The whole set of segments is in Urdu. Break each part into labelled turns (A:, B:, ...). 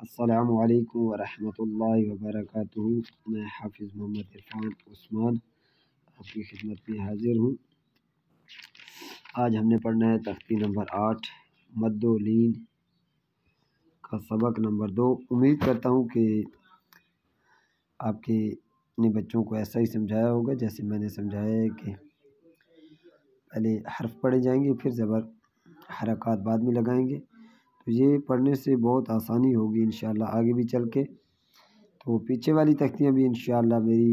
A: السلام علیکم ورحمۃ اللہ وبرکاتہ۔ میں حافظ محمد عرفان عثمان آپ کی خدمت میں حاضر ہوں۔ آج ہم نے پڑھنا ہے تختی نمبر 8 مد و لین کا سبق نمبر 2۔ امید کرتا ہوں کہ آپ کے اپنے بچوں کو ایسا ہی سمجھایا ہوگا جیسے میں نے سمجھایا ہے کہ پہلے حرف پڑھے جائیں گے، پھر زبر حرکات بعد میں لگائیں گے، تو یہ پڑھنے سے بہت آسانی ہوگی انشاءاللہ آگے بھی چل کے۔ تو پیچھے والی تختیاں بھی انشاءاللہ میری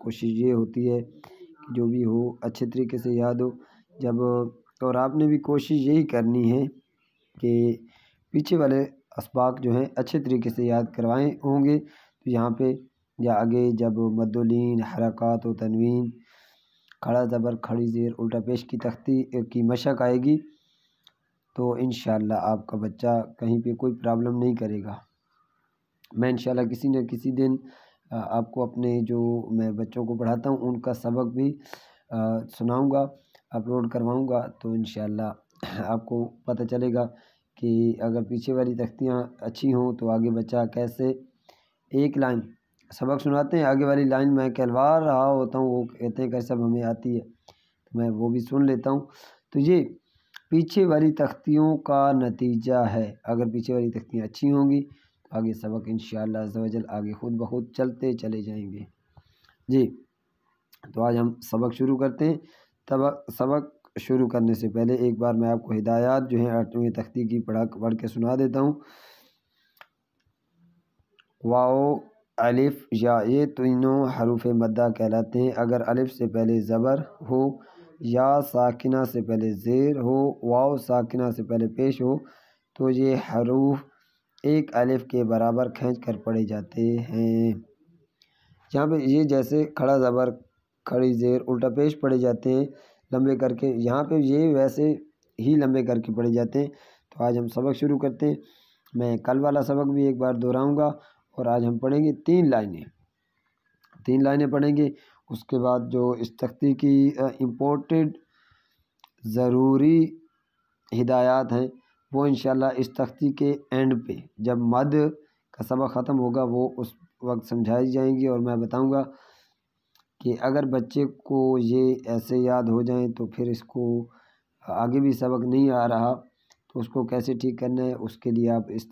A: کوشش یہ ہوتی ہے کہ جو بھی ہو اچھے طریقے سے یاد ہو۔ اور آپ نے بھی کوشش یہی کرنی ہے کہ پیچھے والے اسباق جو ہیں اچھے طریقے سے یاد کروائیں ہوں گے، تو یہاں پہ یا آگے جب مد و لین، حرکات و تنوین، کھڑا زبر، کھڑی زیر، الٹا پیش کی تختی کی مشق آئے گی تو انشاءاللہ آپ کا بچہ کہیں پہ کوئی پرابلم نہیں کرے گا۔ میں انشاءاللہ کسی نہ کسی دن آپ کو اپنے جو میں بچوں کو پڑھاتا ہوں ان کا سبق بھی سناؤں گا، اپلوڈ کرواؤں گا، تو انشاءاللہ آپ کو پتہ چلے گا کہ اگر پیچھے والی تختیاں اچھی ہوں تو آگے بچہ کیسے ایک لائن سبق سناتے ہیں، آگے والی لائن میں کہلوا رہا ہوتا ہوں، وہ کہتے ہیں کہ سب ہمیں آتی ہے، میں وہ بھی سن لیتا ہوں۔ تو یہ پیچھے والی تختیوں کا نتیجہ ہے، اگر پیچھے والی تختیاں اچھی ہوں گی تو آگے سبق انشاءاللہ عز و جل آگے خود بخود چلتے چلے جائیں گے۔ جی تو آج ہم سبق شروع کرتے ہیں۔ سبق شروع کرنے سے پہلے ایک بار میں آپ کو ہدایات جو ہیں 8ویں تختی کی پڑھ کے سنا دیتا ہوں۔ واو، الف، یا، یہ تینوں حروف مدہ کہلاتے ہیں۔ اگر الف سے پہلے زبر ہو، یا ساکنہ سے پہلے زیر ہو، واو ساکنہ سے پہلے پیش ہو تو یہ حروف ایک الف کے برابر کھینچ کر پڑھے جاتے ہیں۔ یہاں پہ یہ جیسے کھڑا زبر، کھڑی زیر، الٹا پیش پڑھے جاتے ہیں لمبے کر کے، یہاں پہ یہ ویسے ہی لمبے کر کے پڑھے جاتے ہیں۔ تو آج ہم سبق شروع کرتے ہیں۔ میں کل والا سبق بھی ایک بار دہراؤں گا اور آج ہم پڑھیں گے 3 لائنیں پڑھیں گے۔ اس کے بعد جو اس تختی کی امپورٹنٹ ضروری ہدایات ہیں وہ انشاءاللہ اس تختی کے اینڈ پہ جب مد کا سبق ختم ہوگا وہ اس وقت سمجھائی جائیں گی، اور میں بتاؤں گا کہ اگر بچے کو یہ ایسے یاد ہو جائیں تو پھر اس کو آگے بھی سبق نہیں آ رہا تو اس کو کیسے ٹھیک کرنا ہے، اس کے لیے آپ اس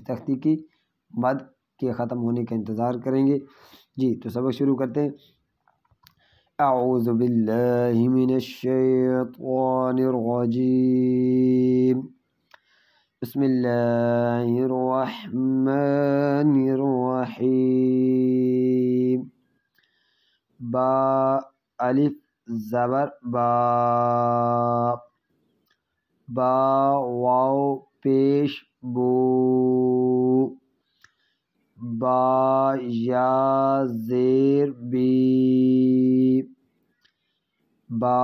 A: تختی کی مد کے ختم ہونے کا انتظار کریں گے۔ جی تو سبق شروع کرتے ہیں۔ اعوذ باللہ من الشیطان الرجیم، بسم اللہ الرحمن الرحیم۔ با، الف زبر با، با، واو پیش بو، با، یا زیر بی، با،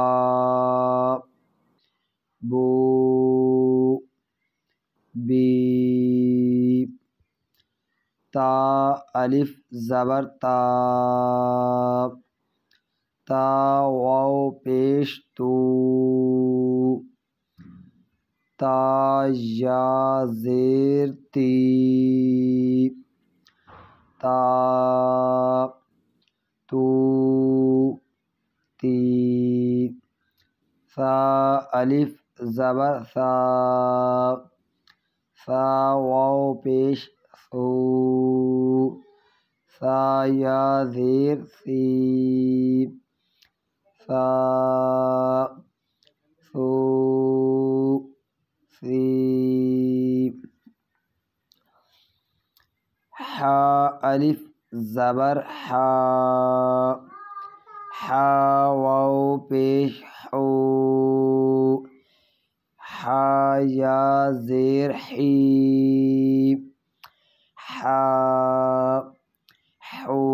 A: بو، بی، تا، الف زبر تا، تا، واو پیش تو، تا، یا زیر تی، تا، تو، تی، ثا، الف زبر ثا، ثا، واو پیش ثو، ثا، یا زیر ثی، ثا، ثو، ثی، حا، الف زبر حا، حا، واو پیش حو، حا، یا زیر حی، حا، حو،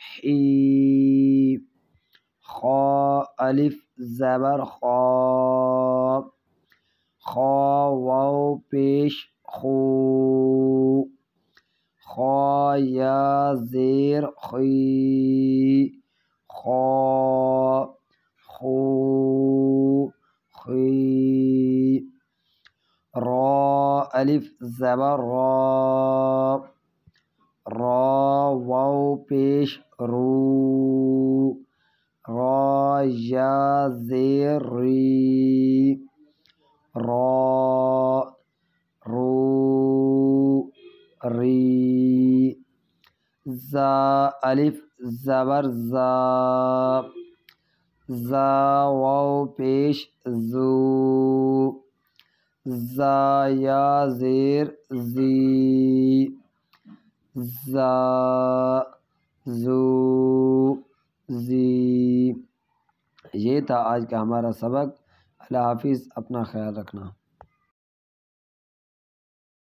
A: حی، خا، الف زبر خا، خا، واو پیش خو، خا، یا زیر خی، خا، خو، خی، را الف زبر را، را واو پیش رو، را یا زیر ری، را رو ری، زا الف زبر زا، زا واو پیش زو، زا یا زیر زی، زا زو زی۔ یہ تھا آج کا ہمارا سبق۔ اللہ حافظ، اپنا خیال رکھنا۔